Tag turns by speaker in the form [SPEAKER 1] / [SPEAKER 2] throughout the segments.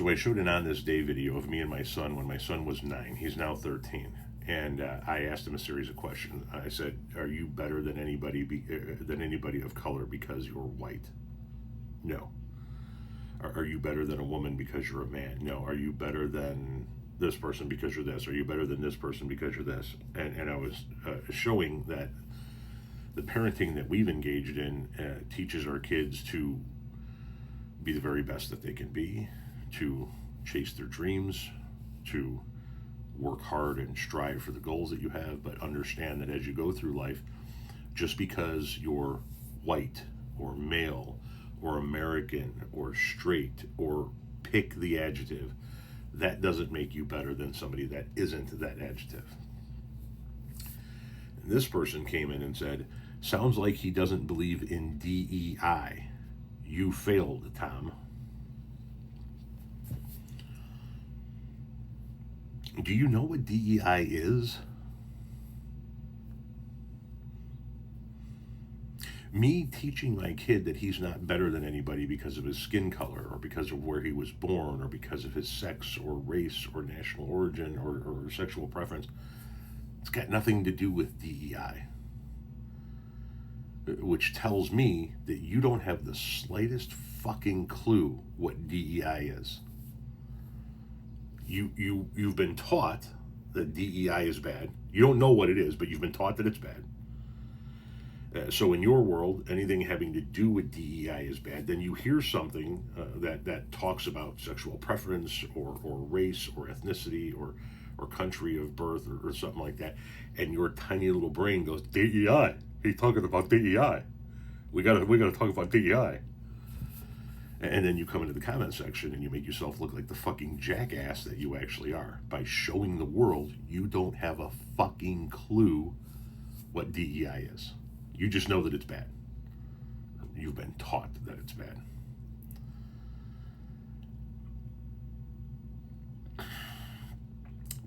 [SPEAKER 1] So I showed an on this day video of me and my son when my son was 9. He's now 13. And I asked him a series of questions. I said, are you better than anybody of color because you're white? No. Are you better than a woman because you're a man? No. Are you better than this person because you're this? Are you better than this person because you're this? And I was showing that the parenting that we've engaged in teaches our kids to be the very best that they can be, to chase their dreams, to work hard and strive for the goals that you have, but understand that as you go through life, just because you're white or male or American or straight or pick the adjective, that doesn't make you better than somebody that isn't that adjective. And this person came in and said, sounds like he doesn't believe in DEI. You failed, Tom. Do you know what DEI is? Me teaching my kid that he's not better than anybody because of his skin color or because of where he was born or because of his sex or race or national origin or sexual preference, it's got nothing to do with DEI. Which tells me that you don't have the slightest fucking clue what DEI is. You've been taught that DEI is bad. You don't know what it is, but you've been taught that it's bad. So in your world, anything having to do with DEI is bad. Then you hear something that talks about sexual preference or race or ethnicity or country of birth or something like that, and your tiny little brain goes, DEI. He's talking about DEI. We gotta talk about DEI. And then you come into the comment section and you make yourself look like the fucking jackass that you actually are by showing the world you don't have a fucking clue what DEI is. You just know that it's bad. You've been taught that it's bad.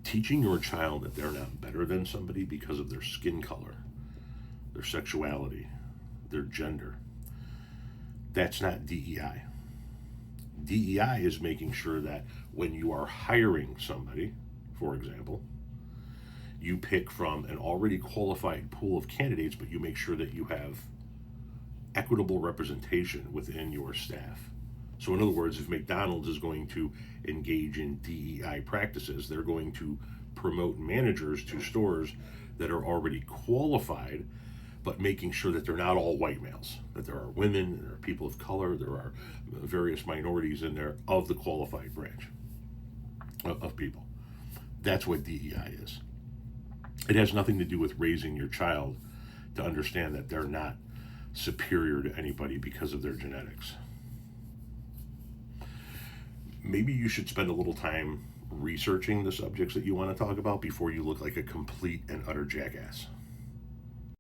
[SPEAKER 1] Teaching your child that they're not better than somebody because of their skin color, their sexuality, their gender, that's not DEI. DEI is making sure that when you are hiring somebody, for example, you pick from an already qualified pool of candidates, but you make sure that you have equitable representation within your staff. So in other words, if McDonald's is going to engage in DEI practices, they're going to promote managers to stores that are already qualified, but making sure that they're not all white males, that there are women, there are people of color, there are various minorities in there of the qualified branch of people. That's what DEI is. It has nothing to do with raising your child to understand that they're not superior to anybody because of their genetics. Maybe you should spend a little time researching the subjects that you want to talk about before you look like a complete and utter jackass.